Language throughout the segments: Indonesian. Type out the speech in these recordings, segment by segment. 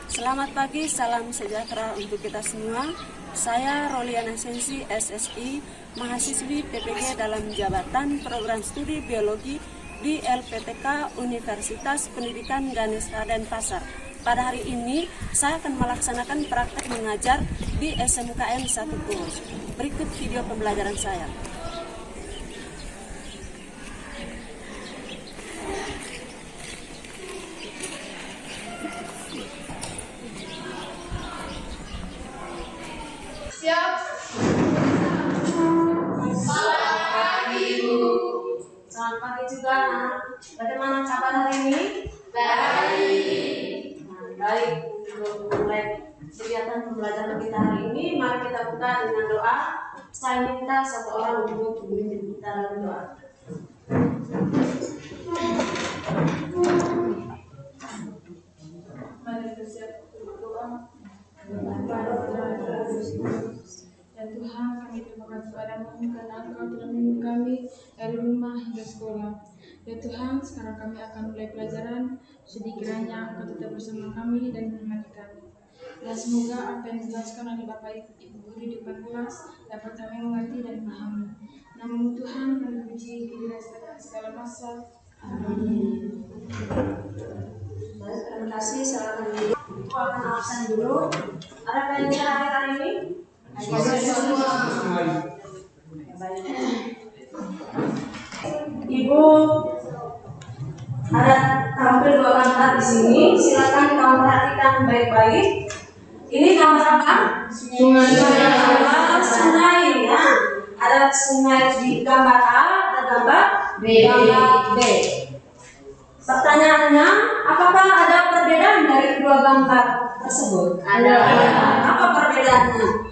Selamat pagi, salam sejahtera untuk kita semua. Saya Roliana Sensi, SSI, mahasiswi PPG dalam jabatan Program Studi Biologi di LPTK Universitas Pendidikan Ganesha Denpasar. Pada hari ini, saya akan melaksanakan praktek mengajar di SMKN 1 Kurus. Berikut video pembelajaran saya. Selamat pagi juga. Bagaimana kabar hari ini? Baik. Baik. Untuk mulai kegiatan pembelajaran kita hari ini, mari kita buka dengan doa. Saya minta satu orang untuk memimpin kita dalam doa. Mari bersiap untuk doa. Ya Tuhan, kami terima kasih padamu karena Engkau telah membimbing kami dari rumah hingga sekolah. Ya Tuhan, sekarang kami akan mulai pelajaran. Sedih kiranya Engkau tetap bersama kami dan menemani kami. Dan semoga apa yang dijelaskan oleh Bapak Ibu guru di depan kelas dapat kami mengerti dan memahami. Namamu Tuhan kami puji, kini segala masa. Amin. Baik, terima kasih. Silakan dulu. Aku akan absen dulu. Ada pelajaran hari ini? Baik. Ibu ada tampil dua gambar di sini. Silakan kamu perhatikan baik-baik. Ini gambar apa? Sungai ya. Ada sungai di gambar A, ada gambar B. Pertanyaannya, apakah ada perbedaan dari kedua gambar tersebut? Ada. Apa perbedaannya?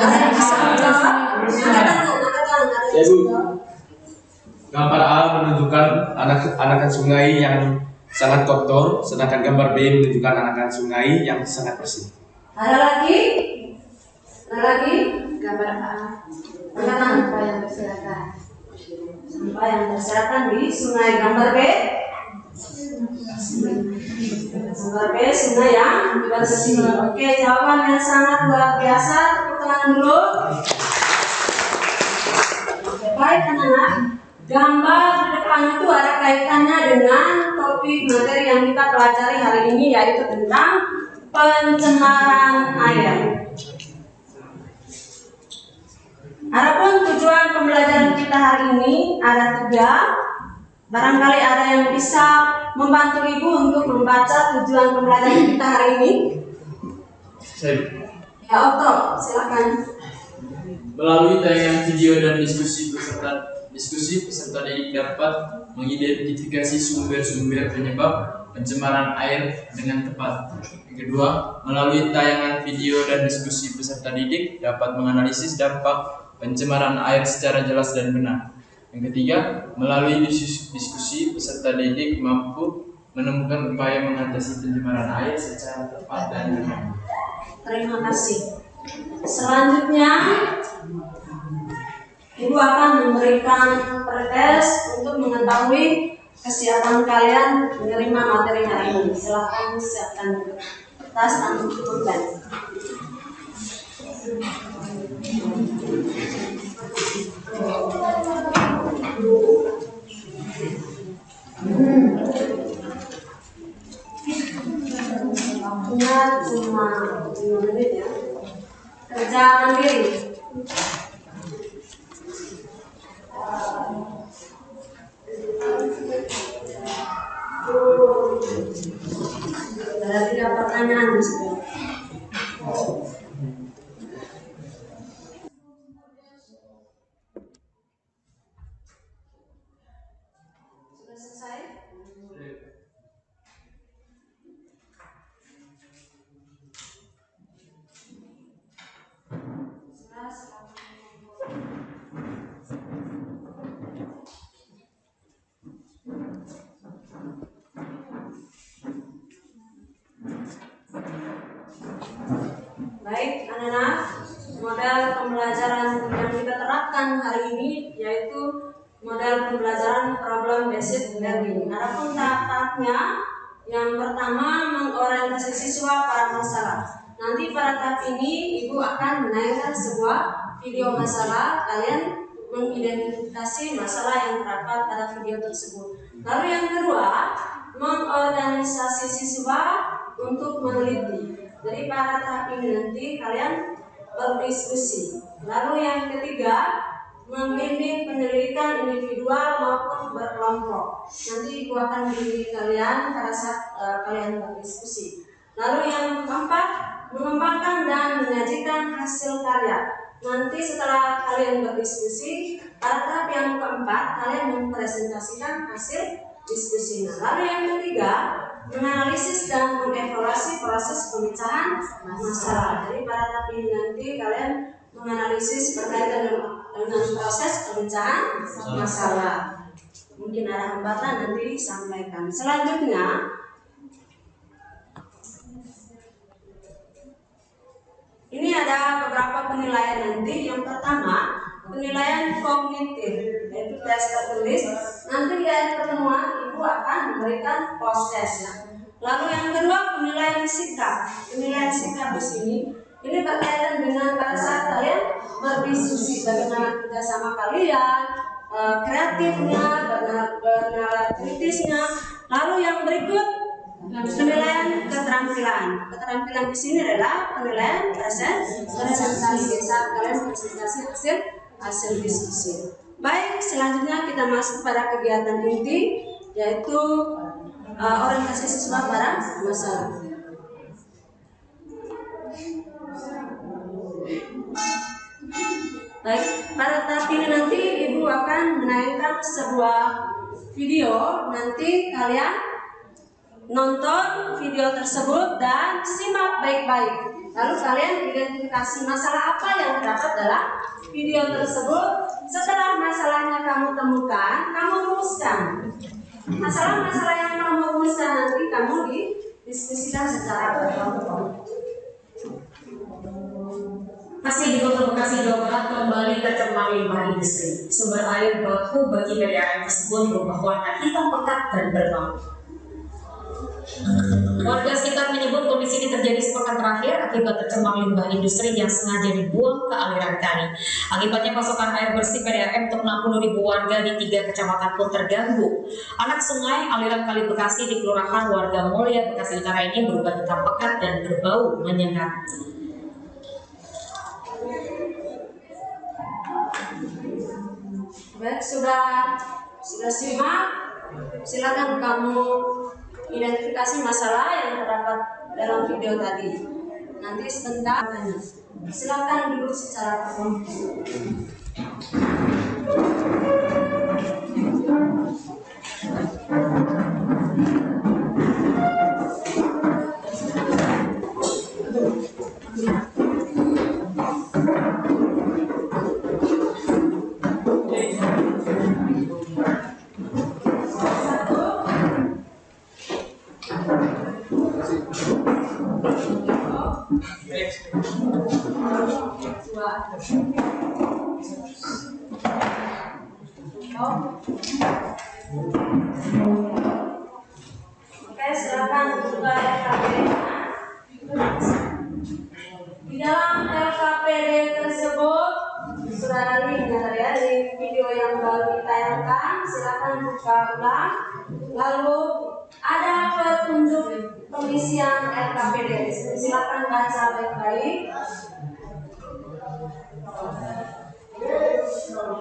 Ada yang bisa menjawab? Ya Bu, gambar A menunjukkan anakan sungai yang sangat kotor, sedangkan gambar B menunjukkan anakan sungai yang sangat bersih. Ada lagi? Gambar A. Sampah yang berserakan. Sampah yang berserakan di sungai. Gambar B? Gambar B, sungai yang bersih. Oke, jawaban yang sangat luar biasa. Tepuk tangan dulu. Oke, baik anak-anak. Gambar di depan itu ada kaitannya dengan topik materi yang kita pelajari hari ini, yaitu tentang pencemaran air. Adapun tujuan pembelajaran kita hari ini ada 3. Barangkali ada yang bisa membantu Ibu untuk membaca tujuan pembelajaran kita hari ini. Ya, Okto, silakan. Melalui tayangan video dan diskusi peserta didik dapat mengidentifikasi sumber-sumber penyebab pencemaran air dengan tepat. Yang kedua, melalui tayangan video dan diskusi peserta didik dapat menganalisis dampak pencemaran air secara jelas dan benar. Yang ketiga, melalui diskusi peserta didik mampu menemukan upaya mengatasi pencemaran air secara tepat dan benar. Terima kasih. Selanjutnya, Ibu akan memberikan pretest untuk mengetahui kesiapan kalian menerima materi hari ini. Silakan siapkan kertas dan pulpen. Waktunya cuma 5 menit ya. Kerja mandiri. Ada 3 pertanyaan di sini. Sudah selesai? Baik, anak-anak, model pembelajaran yang kita terapkan hari ini yaitu model pembelajaran problem based learning. Adapun tahap-tahapnya Yang pertama, mengorientasi siswa pada masalah. Nanti pada tahap ini Ibu akan menaikkan sebuah video masalah, kalian mengidentifikasi masalah yang terdapat pada video tersebut. Lalu yang kedua, mengorganisasi siswa untuk meneliti. Jadi pada tahap ini nanti kalian berdiskusi. Lalu yang ketiga, membimbing penyelidikan individual maupun berkelompok. Nanti Ibu akan membimbing kalian pada saat kalian berdiskusi. Lalu yang keempat, mengembangkan dan menyajikan hasil karya. Nanti setelah kalian berdiskusi, pada tahap yang keempat kalian mempresentasikan hasil diskusinya. Lalu yang ketiga, menganalisis dan mengevaluasi proses pemecahan masalah. Jadi pada tahap ini nanti kalian menganalisis berkaitan dengan proses pemecahan masalah. Mungkin ada hambatan nanti disampaikan. Selanjutnya, ini ada beberapa penilaian nanti. Yang pertama, penilaian kognitif, yaitu tes tertulis. Nanti di akhir pertemuan Ibu akan memberikan post test. Lalu yang kedua, penilaian sikap. Penilaian sikap di sini ini berkaitan dengan pada saat kalian berdiskusi, bagaimana kerjasama kalian, kreatifnya, benar kritisnya. Lalu yang berikut, penilaian keterampilan. Keterampilan di sini adalah penilaian presentasi. Saat kalian presentasi hasil diskusi. Baik, selanjutnya kita masuk pada kegiatan inti, yaitu orientasi siswa pada masalah. Baik, pada tahap ini nanti Ibu akan menayangkan sebuah video. Nanti kalian nonton video tersebut dan simak baik-baik. Lalu kalian identifikasi masalah apa yang terdapat dalam video tersebut. Setelah masalahnya kamu temukan, kamu rumuskan. Masalah-masalah yang kamu rumuskan nanti kamu didiskusikan secara berkelompok. Masih di Kota Bekasi, Jawa Barat, kembali tercemar limbah industri. Sumber air baku bagi PDAM tersebut berubah warna hitam pekat dan berbau. Warga sekitar menyebut kondisi ini terjadi sepekan terakhir akibat tercemar limbah industri yang sengaja dibuang ke aliran kali. Akibatnya pasokan air bersih PDAM untuk 60.000 warga di 3 kecamatan pun terganggu. Anak sungai aliran kali Bekasi di Kelurahan Warga Mulia Bekasi Utara ini berubah hitam pekat dan berbau menyengat. Baik, sudah simak. Silakan kamu identifikasi masalah yang terdapat dalam video tadi. Nanti sebentar, silakan duduk secara berkelompok. Oke, silakan buka LKPD-nya. Di dalam LKPD tersebut sudah ada linknya tadi ya, di video yang baru ditayangkan. Silakan buka ulang. Lalu ada petunjuk pengisian LKPD. Silakan baca baik-baik.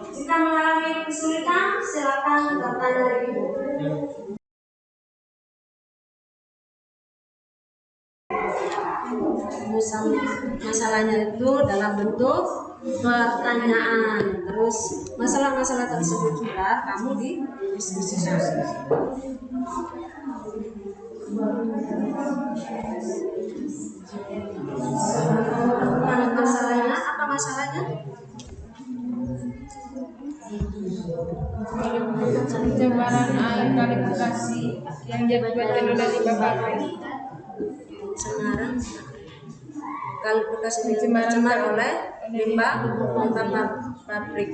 Jika mengalami kesulitan, silakan bertanya di Ibu. Masalahnya itu dalam bentuk pertanyaan. Terus masalah-masalah tersebut juga kamu didiskusikan. Masalahnya apa masalahnya? Pencemaran air kali Bekasi yang diakibatkan oleh limbah pabrik. Semarang kali Bekasi tercemar oleh limbah pabrik.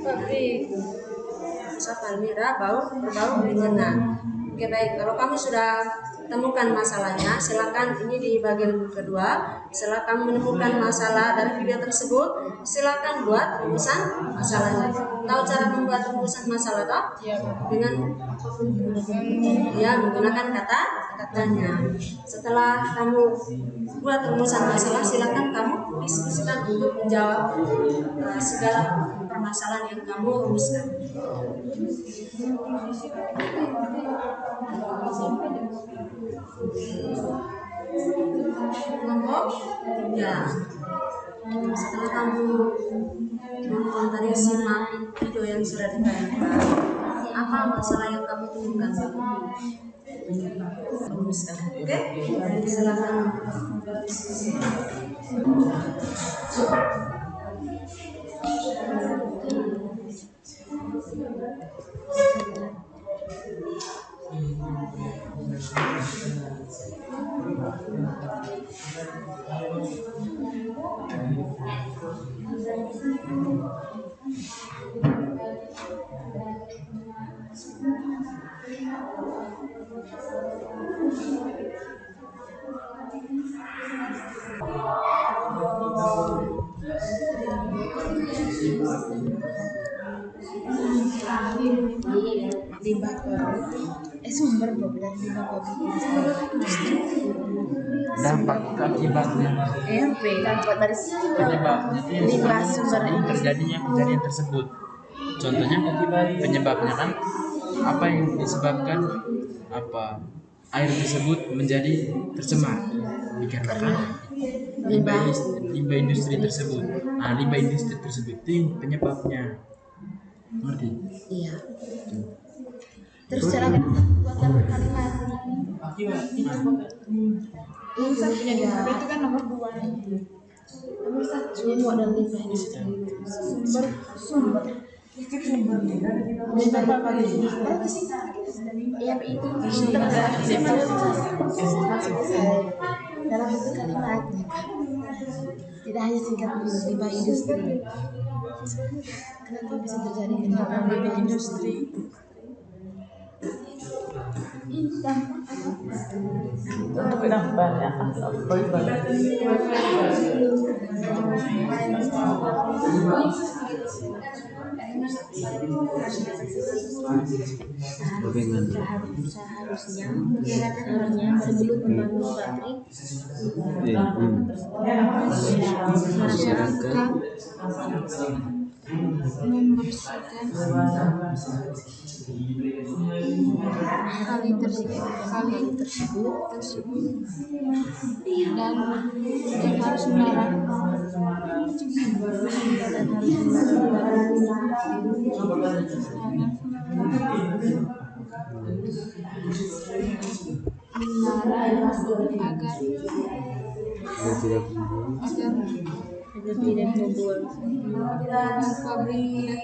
Asap Palmira berbau menyengat. Oke, baik, kalau kamu sudah temukan masalahnya. Silakan, ini di bagian kedua. Silakan menemukan masalah dari video tersebut. Silakan buat rumusan masalahnya. Tahu cara membuat rumusan masalah toh? Dengan menggunakan kata-katanya. Setelah kamu buat rumusan masalah, silakan kamu diskusikan untuk menjawab segala permasalahan yang kamu rumuskan. Kelompok 3. Setelah kamu nonton tadi, simak video yang sudah ditayangkan, apa masalah yang kamu temukan? Rumuskan. Oke? Silakan. Sumber problem limbah pabrik dampak akibatnya dampak dari penyebabnya limbah sumber terjadinya kejadian tersebut. Contohnya penyebabnya kan apa yang disebabkan air tersebut menjadi tercemar dikarenakan limbah industri tersebut. Nah, limbah industri tersebut itu penyebabnya. Ngerti? Iya. Terus cara buatan kalimat satunya itu kan nomor 2. Nomor 1 semua dan limbah industri. Sumber limbah pabrik ya itu dalam bentuk kalimat, tidak hanya singkat limbah industri. Kenapa bisa terjadi kecelakaan limbah industri? Untuk dampaknya Seharusnya sebelum membangun pabrik masyarakat membersihkan kali tersebut dan harus melarang agar tidak membuat pabrik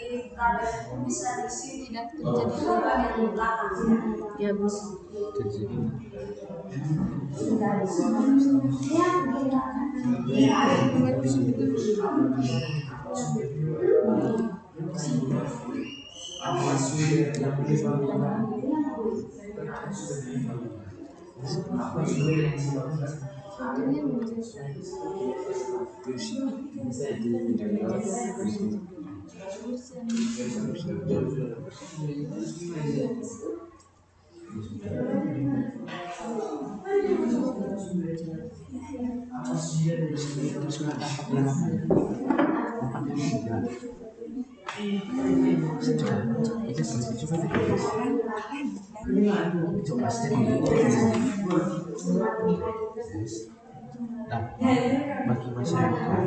tidak terjadi ya Bu. bagi masyarakat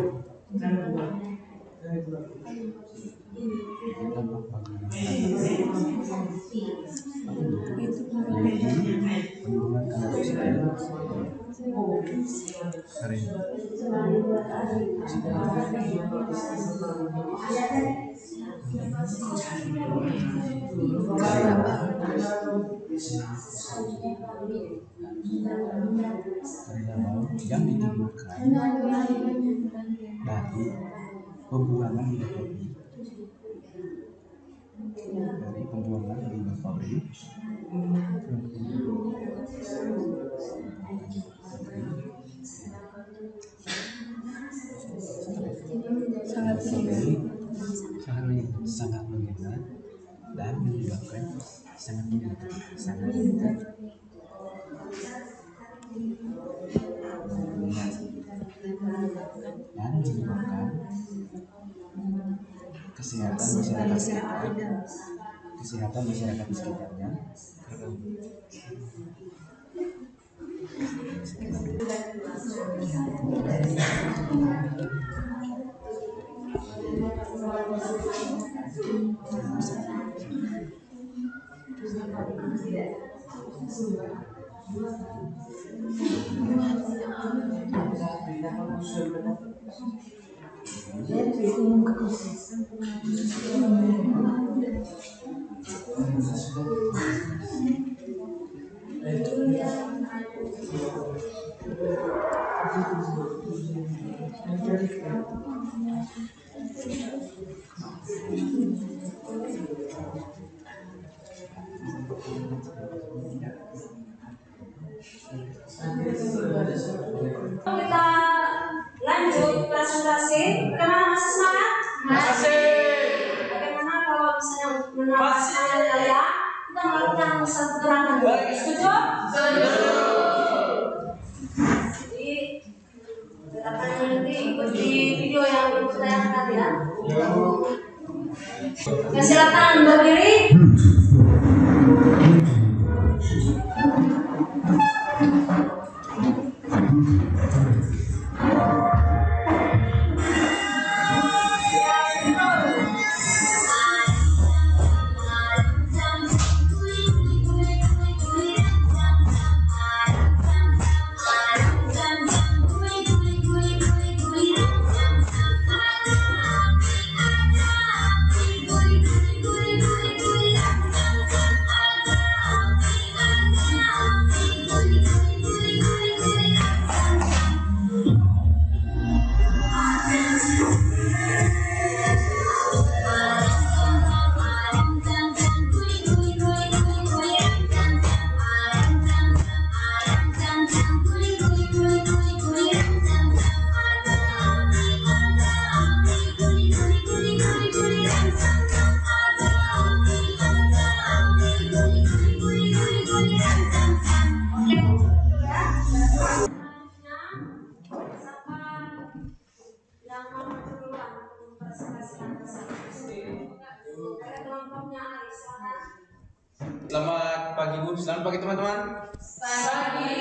yang ditimbulkan dari pembuangan limbah pabrik sangat menyengat dan menyebabkan sangat menyengat dan menyebabkan kesehatan masyarakat di sekitarnya terganggu. Kita lanjut presentasi. Bagaimana, masih semangat? Masih. Bagaimana kalau misalnya menambah semangat kalian, kita melakukan satu gerakan dulu. Setuju? Setuju. Jadi gerakannya nanti ikuti video yang belum tayangkan ya. Ya, silakan berdiri. Selamat pagi Bu, selamat pagi teman-teman. Pagi.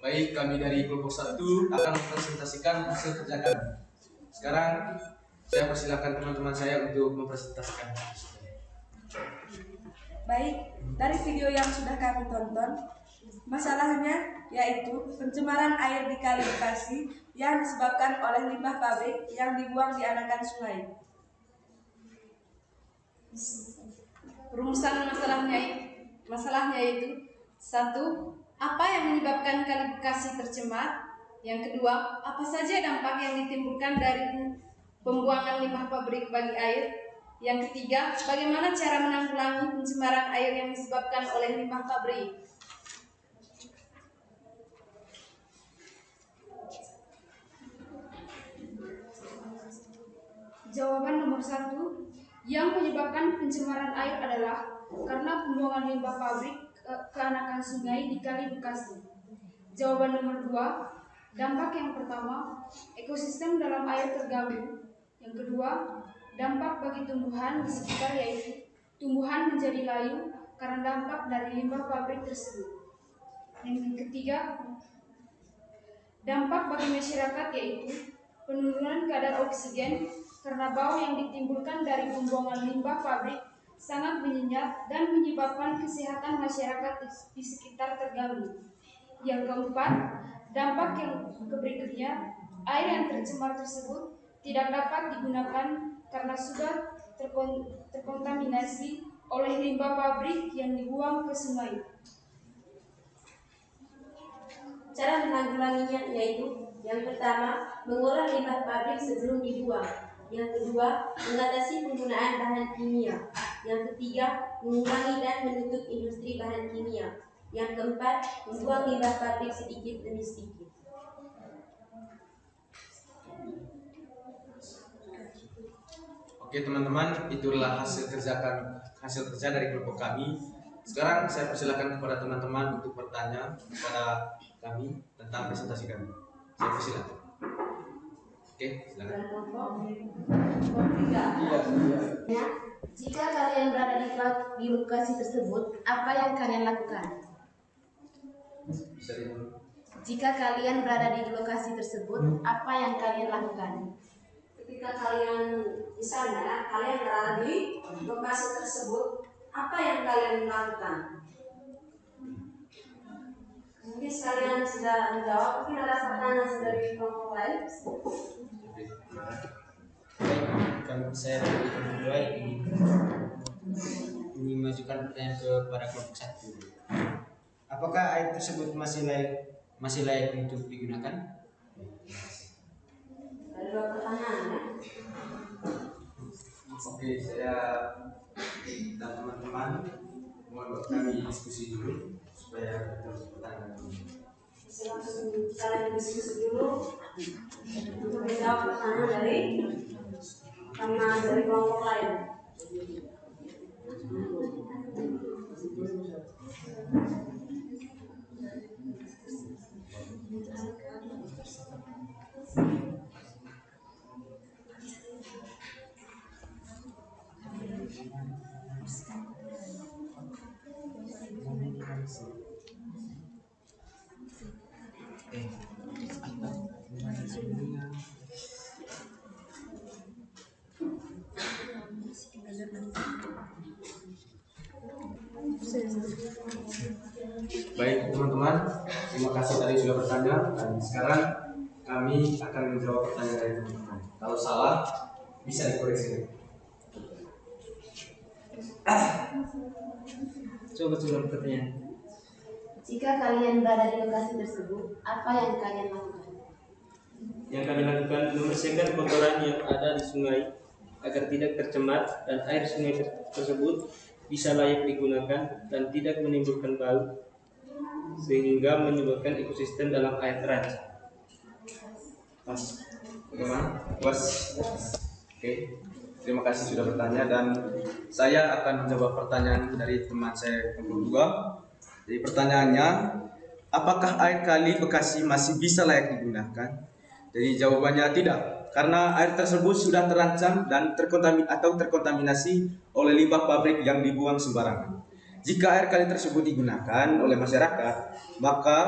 Baik, kami dari kelompok 1 akan mempresentasikan hasil kerja kami. Sekarang saya persilakan teman-teman saya untuk mempresentasikan. Baik, dari video yang sudah kami tonton, masalahnya yaitu pencemaran air di Kali Bekasi yang disebabkan oleh limbah pabrik yang dibuang di anakan sungai. Rumusan masalahnya yaitu: 1. Apa yang menyebabkan Kali Bekasi tercemar? Yang kedua, apa saja dampak yang ditimbulkan dari pembuangan limbah pabrik bagi air? Yang ketiga, bagaimana cara menanggulangi pencemaran air yang disebabkan oleh limbah pabrik? Jawaban nomor 1, yang menyebabkan pencemaran air adalah karena pembuangan limbah pabrik ke anakan sungai di Kali Bekasi. Jawaban nomor 2, dampak yang pertama, ekosistem dalam air terganggu. Yang kedua, dampak bagi tumbuhan di sekitar yaitu tumbuhan menjadi layu karena dampak dari limbah pabrik tersebut. Yang ketiga, dampak bagi masyarakat yaitu penurunan kadar oksigen karena bau yang ditimbulkan dari pembuangan limbah pabrik sangat menyengat dan menyebabkan kesehatan masyarakat di sekitar terganggu. Yang keempat, dampak yang berikutnya, air yang tercemar tersebut tidak dapat digunakan karena sudah terkontaminasi oleh limbah pabrik yang dibuang ke sungai. Cara menanggulanginya yaitu: yang pertama, mengolah limbah pabrik sebelum dibuang. Yang kedua, mengatasi penggunaan bahan kimia. Yang ketiga, mengurangi dan menutup industri bahan kimia. Yang keempat, membuang limbah pabrik sedikit demi sedikit. Oke teman-teman, itulah hasil kerja dari kelompok kami. Sekarang saya persilakan kepada teman-teman untuk bertanya kepada kami tentang presentasi kami. Saya persilakan. Oke, silakan. Jika kalian berada di lokasi tersebut, apa yang kalian lakukan? Bisa diulang. Jika kalian berada di lokasi tersebut, apa yang kalian lakukan? Ketika kalian di sana, kalian berada di lokasi tersebut, apa yang kalian lakukan? Mungkin kalian sudah menjawab, mungkin ada pertanyaan dari kelompok lain. Kalau saya dari kelompok dua ingin mengajukan pertanyaan kepada kelompok 1. Apakah air tersebut masih layak untuk digunakan? Ada 2 pertanyaan ya. Oke, saya dan teman-teman mohon kami diskusi dulu supaya kita bertanya. Langsung kalian diskusi dulu untuk menjawab pertanyaan dari kelompok lain. Baik teman-teman, terima kasih tadi sudah bertanya dan sekarang kami akan menjawab pertanyaan dari teman-teman. Kalau salah bisa dikoreksi. Coba pertanyaan. Jika kalian berada di lokasi tersebut, apa yang kalian lakukan? Yang kami lakukan membersihkan kotoran yang ada di sungai agar tidak tercemar dan air sungai tersebut bisa layak digunakan dan tidak menimbulkan bau sehingga menyebabkan ekosistem dalam air terancam. Mas, bagaimana? Puas? Oke, terima kasih sudah bertanya dan saya akan menjawab pertanyaan dari teman saya yang kedua. Jadi pertanyaannya, apakah air kali Bekasi masih bisa layak digunakan? Jadi jawabannya tidak, karena air tersebut sudah terancam dan terkontaminasi oleh limbah pabrik yang dibuang sembarangan. Jika air kali tersebut digunakan oleh masyarakat, maka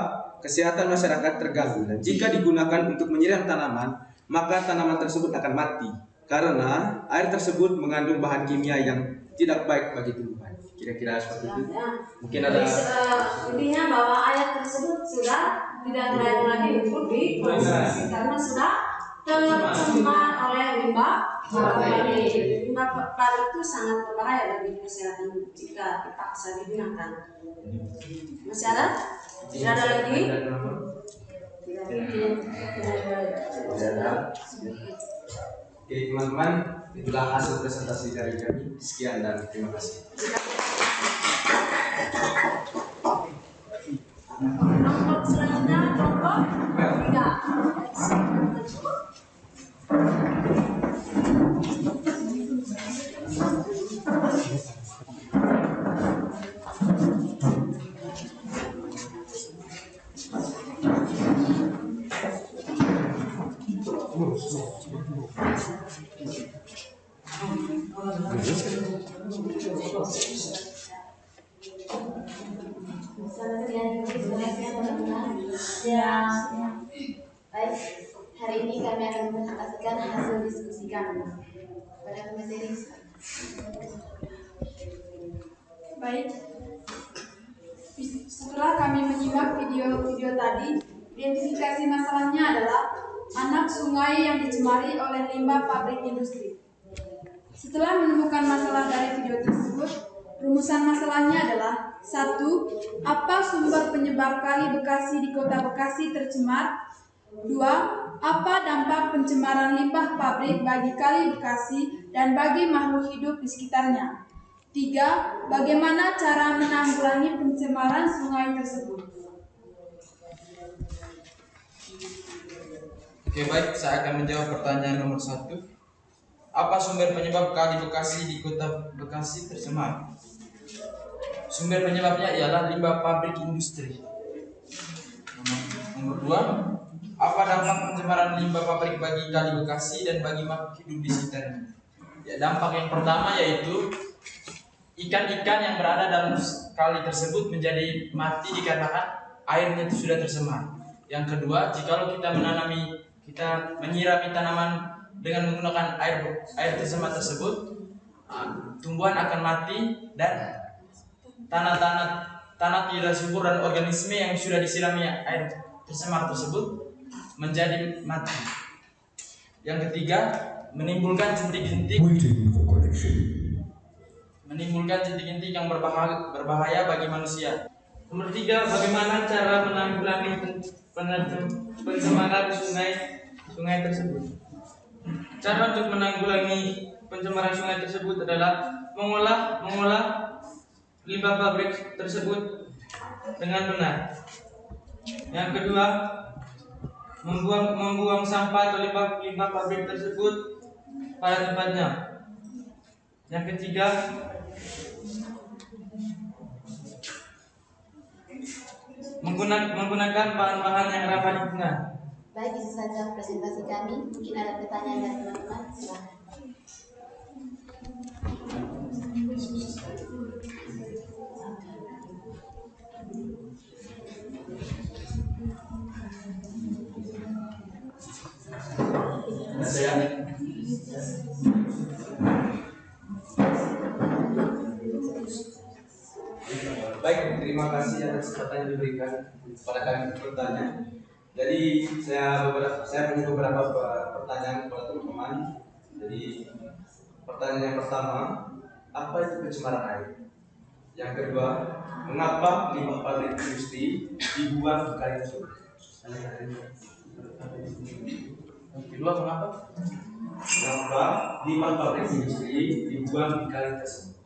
kesehatan masyarakat terganggu. Dan jika digunakan untuk menyiram tanaman, maka tanaman tersebut akan mati. Karena air tersebut mengandung bahan kimia yang tidak baik bagi tumbuhan. Kira-kira seperti itu. Mungkin ada. Intinya bahwa air tersebut sudah tidak layak lagi untuk dikonsumsi karena sudah tercemar oleh limbah pabrik. Limbah pabrik itu sangat berbahaya bagi kesehatan jika dipaksa digunakan. Masih ada? Tidak ada lagi? Tidak ada. Oke teman-teman, itulah hasil presentasi dari kami. Sekian dan terima kasih. Kelompok selanjutnya kelompok 3. Baik, hari ini kami akan mempresentasikan hasil diskusi kami pada materi. Baik, setelah kami menyimak video tadi, identifikasi masalahnya adalah anak sungai yang dicemari oleh limbah pabrik industri. Setelah menemukan masalah dari video tersebut, rumusan masalahnya adalah 1. Apa sumber penyebab kali Bekasi di kota Bekasi tercemar? 2. Apa dampak pencemaran limbah pabrik bagi kali Bekasi dan bagi makhluk hidup di sekitarnya? 3. Bagaimana cara menanggulangi pencemaran sungai tersebut? Oke baik, saya akan menjawab pertanyaan nomor 1. Apa sumber penyebab Kali Bekasi di Kota Bekasi tercemar? Sumber penyebabnya ialah limbah pabrik industri. Nomor 2, apa dampak pencemaran limbah pabrik bagi Kali Bekasi dan bagi makhluk hidup di sekitarnya? Ya, dampak yang pertama yaitu ikan-ikan yang berada dalam kali tersebut menjadi mati dikarenakan airnya itu sudah tercemar. Yang kedua, jikalau kita menyirami tanaman dengan menggunakan air tercemar tersebut, tumbuhan akan mati dan tanah tidak subur dan organisme yang sudah disirami air tercemar tersebut menjadi mati. Yang ketiga, menimbulkan jentik-jentik yang berbahaya bagi manusia. Nomor 3, bagaimana cara menanggulangi pencemaran sungai tersebut? Cara untuk menanggulangi pencemaran sungai tersebut adalah mengolah limbah pabrik tersebut dengan benar. Yang kedua, membuang sampah atau limbah pabrik tersebut pada tempatnya. Yang ketiga, menggunakan bahan-bahan yang ramah lingkungan. Baik, itu saja presentasi kami. Mungkin ada pertanyaan dari teman-teman. Silakan. Baik, terima kasih atas kesempatan yang diberikan kepada kami bertanya. Jadi saya punya beberapa pertanyaan kepada teman-teman. Jadi pertanyaan yang pertama, apa itu pencemaran air? Yang kedua, mengapa limbah pabrik industri dibuang ke kali tersebut? Yang kedua, mengapa limbah pabrik industri dibuang di kali tersebut?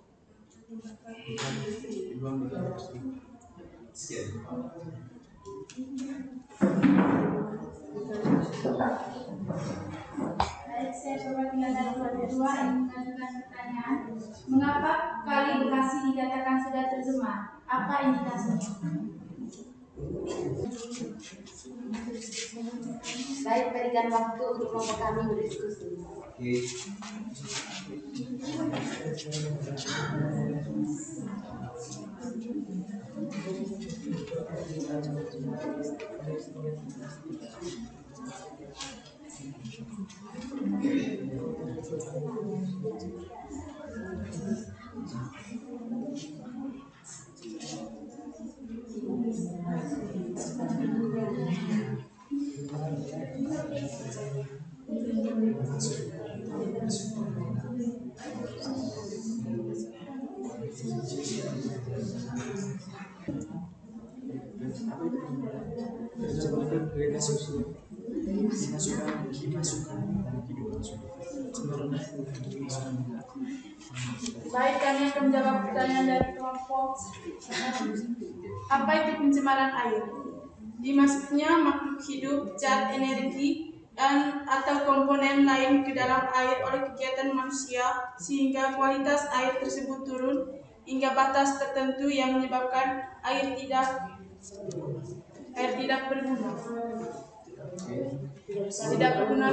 Sekian. Baik, saya coba dengan kedua yang mengajukan pertanyaan. Mengapa Kali Bekasi dikatakan sudah tercemar? Apa indikasinya? Baik, berikan waktu untuk kelompok kami berdiskusi. Baik, kami akan menjawab pertanyaan dari kelompok. Apa itu pencemaran air? Dimaksudnya makhluk hidup, zat, energi, dan atau komponen lain ke dalam air oleh kegiatan manusia sehingga kualitas air tersebut turun hingga batas tertentu yang menyebabkan air tidak berguna. Tidak berguna.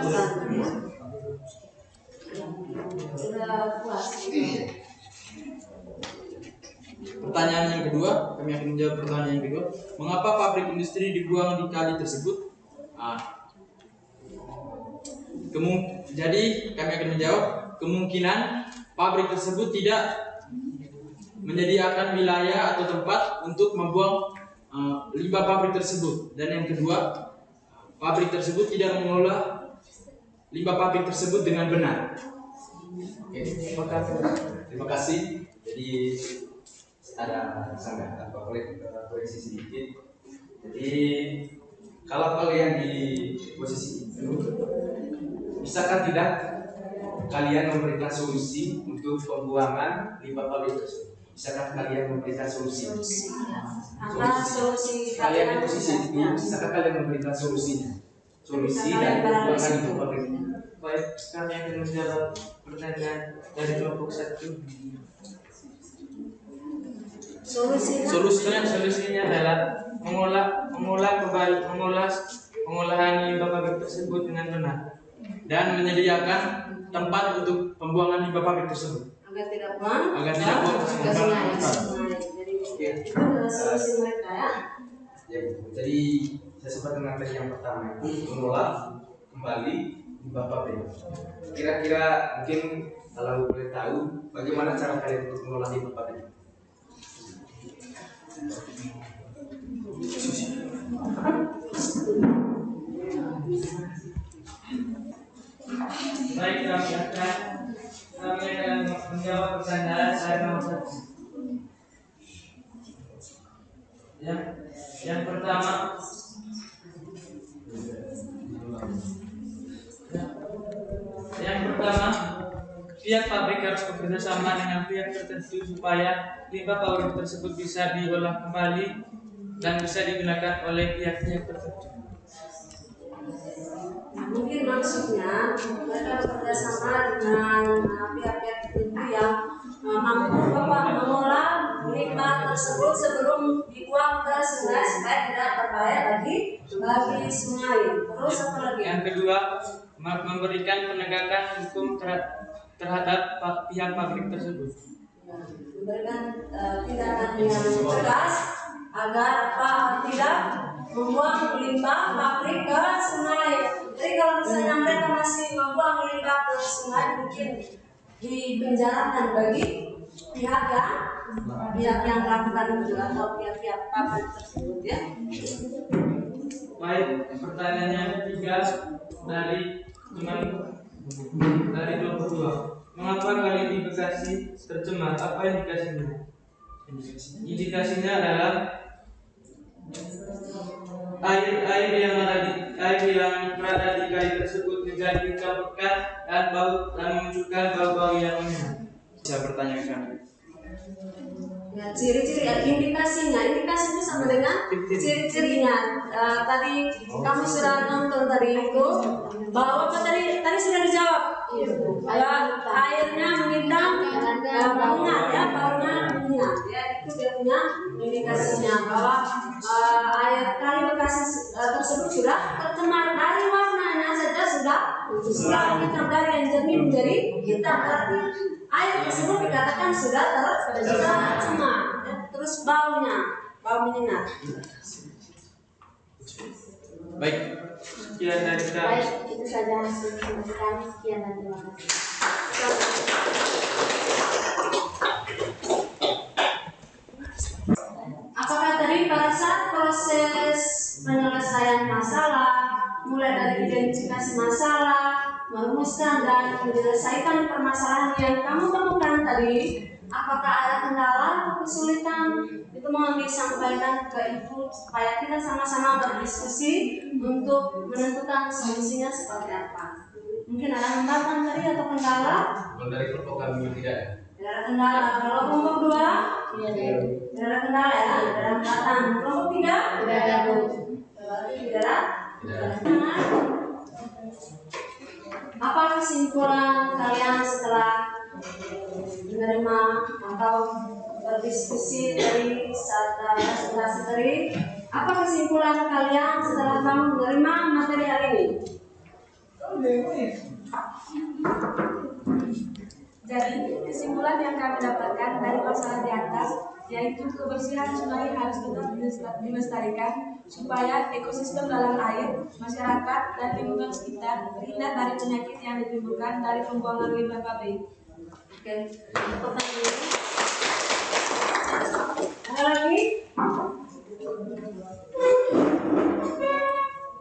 Sudah puas. Pertanyaan yang kedua, kami akan menjawab pertanyaan yang kedua. Mengapa pabrik industri dibuang di kali tersebut? Jadi kami akan menjawab, kemungkinan pabrik tersebut tidak menyediakan wilayah atau tempat untuk membuang limbah pabrik tersebut. Dan yang kedua, pabrik tersebut tidak mengelola limbah pabrik tersebut dengan benar. Oke, terima kasih. Jadi ada sangat koreksi sedikit. Jadi kalau kalian di posisi itu, bisakah tidak kalian memberikan solusi untuk pembuangan limbah pabrik tersebut? Bisakah kalian memberikan solusi? Apa solusi Kalian di posisi itu, bisakah kalian memberikan solusinya? solusi dan pengembangan limbah pabrik. Baik, kami akan menjawab pertanyaan dari kelompok 1. Solusinya adalah pengolahan limbah pabrik tersebut dengan benar dan menyediakan tempat untuk pembuangan limbah pabrik tersebut agar tidak buang ke sungai. sungai. Jadi itu adalah solusi mereka ya. Ya, Bu. Jadi saya sempat dengan tadi yang pertama itu mengolah kembali limbah pabrik. Kira-kira mungkin kalau boleh tahu bagaimana cara kalian untuk mengolah limbah pabrik? Baik, kami akan menjawab pertanyaan saya nomor 1. Yang pertama, pihak pabrik harus bekerja sama dengan pihak tertentu supaya limbah pabrik tersebut bisa diolah kembali dan bisa digunakan oleh pihak-pihak tertentu. Mungkin maksudnya mereka bekerja sama dengan pihak-pihak tertentu yang mampu mengolah limbah tersebut sebelum dibuang ke sungai supaya tidak berbahaya bagi sungai. Terus apa lagi? Yang kedua, memberikan penegakan hukum terhadap pihak pabrik tersebut. Memberikan tindakan yang tegas agar tidak membuang limbah pabrik ke sungai. Jadi kalau misalnya mereka masih membuang limbah ke sungai, mungkin dipenjarakan bagi pihak yang melakukan itu atau pihak pabrik tersebut ya. Baik, pertanyaan yang ketiga dari kelompok 2. Mengapa kali di Bekasi tercemar? Apa indikasinya? Indikasinya adalah air yang berada di kali tersebut menjadi pekat dan memunculkan bau-bau yang menyengat. Saya bertanyakan. Ya, ciri-ciri indikasinya itu sama dengan ciri-cirinya. Tadi kamu sudah nonton tadi itu bahwa apa tadi sudah dijawab. Airnya menghidang, baunya menyengat. Ya, itu dia punya indikasinya bahwa air kali Bekasi tersebut sudah tercemar. Dari warnanya saja sudah hitam, dari yang jernih menjadi hitam. Berarti air tersebut dikatakan sudah tercemar. Terus bau menyengat. Baik, sekian dari kami. Baik, itu saja hasil diskusi kami. Sekian dan terima kasih. Apakah tadi pada saat proses penyelesaian masalah, mulai dari identifikasi masalah, merumuskan dan menyelesaikan permasalahan yang kamu temukan tadi, apakah ada kendala atau kesulitan? Itu mohon disampaikan ke Ibu supaya kita sama-sama berdiskusi untuk menentukan solusinya seperti apa. Mungkin ada hambatan tadi atau kendala? Kalau dari kelompok kami tidak ada. Tidak ada kendala. Kalau kelompok 2? Tidak ada kendala ya, tidak ada hambatan. Kelompok 3? Tidak ada, Bu. Berarti tidak ada. Apa kesimpulan kalian setelah menerima atau berdiskusi dari saat presentasi tadi? Apa kesimpulan kalian setelah kamu menerima materi hari ini? Jadi, kesimpulan yang kami dapatkan dari masalah di atas yaitu kebersihan sungai harus tetap dilestarikan supaya ekosistem dalam air, masyarakat, dan lingkungan sekitar terhindar dari penyakit yang ditimbulkan dari pembuangan limbah pabrik. Oke, pertanyaan. Ada lagi?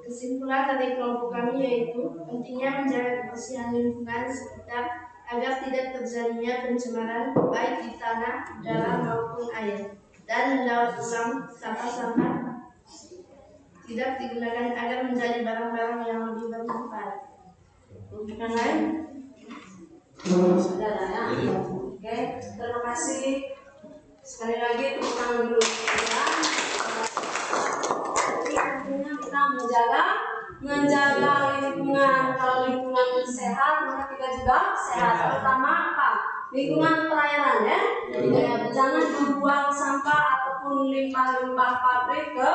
Kesimpulan dari kelompok kami yaitu pentingnya menjaga kebersihan lingkungan sekitar agar tidak terjadinya pencemaran baik di tanah, dalam maupun air, dan mendaur ulang sampah-sampah tidak digunakan agar menjadi barang-barang yang lebih bermanfaat. Untuk yang lain? Sudah ya. Oke, terima kasih. Sekali lagi tepuk tangan dulu ya. Jadi tentunya kita menjaga menjaga lingkungan. Kalau lingkungan sehat, maka kita juga sehat. Pertama apa? Lingkungan perairan ya. Jangan membuang sampah ataupun limbah-limbah pabrik ke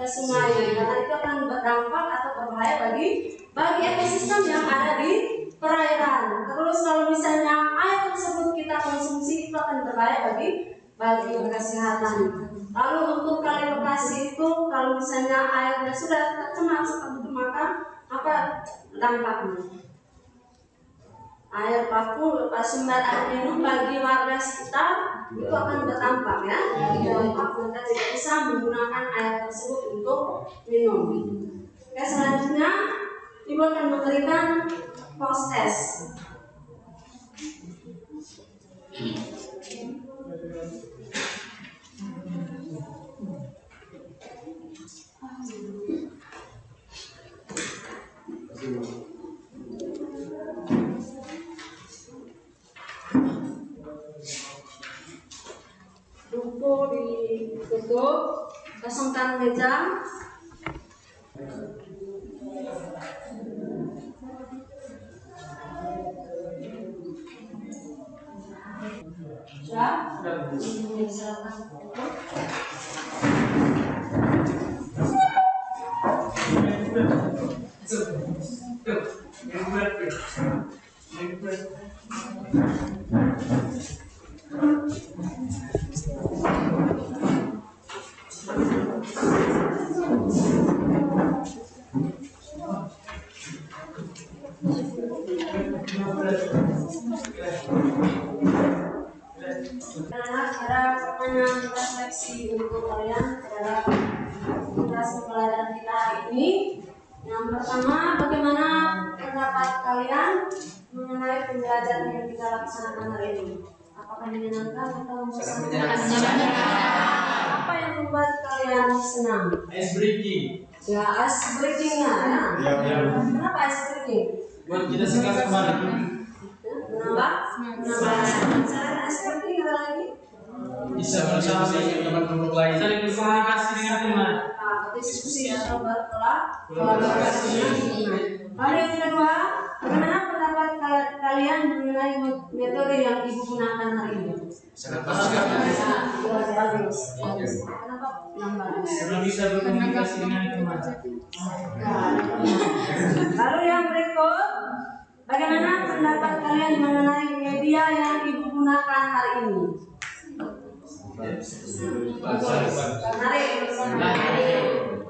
sungai, karena itu akan berdampak atau berbahaya bagi ekosistem yang ada di perairan. Terus kalau misalnya air tersebut kita konsumsi, itu akan berbahaya bagi kesehatan. Lalu untuk kali lokasi itu, kalau misalnya airnya sudah tercemar seperti itu, maka apa dampaknya? Air baku, sumber air minum bagi warga sekitar itu akan berdampak ya. Dampak mereka tidak bisa menggunakan air tersebut untuk minum. Oke, selanjutnya Ibu akan memberikan proses. Buku ditutup, kosongkan meja. Sudah? Ada pertanyaan refleksi untuk kalian terhadap tugas pembelajaran kita hari ini. Yang pertama, bagaimana pendapat kalian mengenai pembelajaran yang kita laksanakan hari ini? Apakah menyenangkan atau membosankan? Apa yang membuat kalian senang? Ice breaking. Ya, ice breaking-nya ya. Kenapa ice breaking? Buat kita segar kembali. Kenapa? Cara ice breaking apa lagi? Bisa bersama dengan teman-teman lain. Saling berkomunikasi dengan teman. Diskusi atau berkolaborasi dengan teman. Lalu yang kedua, bagaimana pendapat kalian mengenai metode yang Ibu gunakan hari ini? Sangat bagus. Kenapa yang bagus? Karena bisa berkomunikasi dengan teman. Lalu yang berikut, bagaimana pendapat kalian mengenai media yang Ibu gunakan hari ini?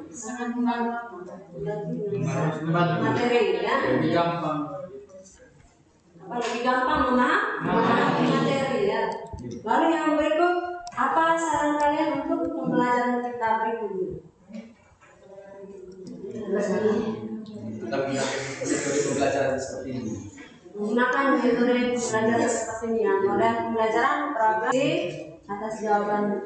Sangat membantu materi ya. Lebih gampang. Apa lebih gampang memahami materi ya. Lalu yang berikut, apa saran kalian untuk pembelajaran kita berikutnya? Tetap metode pembelajaran seperti ini. Menggunakan metode pembelajaran seperti ini ya. Model pembelajaran beragam atas jawaban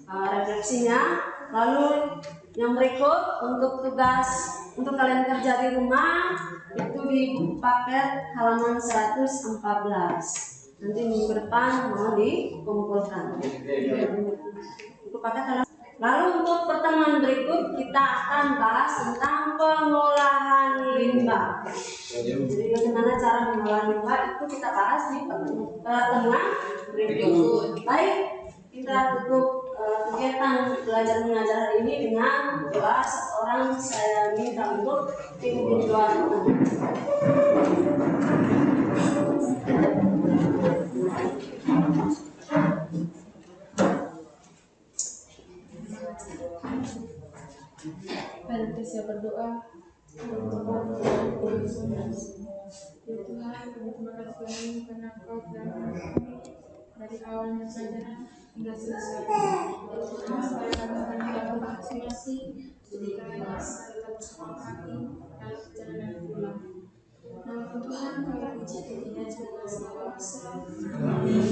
refleksinya. Lalu yang berikut untuk tugas untuk kalian kerja di rumah itu di paket halaman 114. Nanti minggu depan mau dikumpulkan. Untuk paket halaman. Lalu untuk pertemuan berikut kita akan bahas tentang pengolahan limbah. Jadi bagaimana cara mengolah limbah itu kita bahas di pertemuan berikut. Baik, kita tutup kegiatan belajar mengajar hari ini dengan doa. Seorang saya minta untuk pimpin doa. Mari kita berdoa. Ya Tuhan, kami terima kasih karena Engkau telah menolong kami dari awalnya pelajaran hingga selesai. Ya Tuhan, supaya kami akan mendapat vaksinasi, jadikan kita bersama kami dalam perjalanan pulang. Nama Tuhan kami puji dirinya sebagai bangsa. Amin.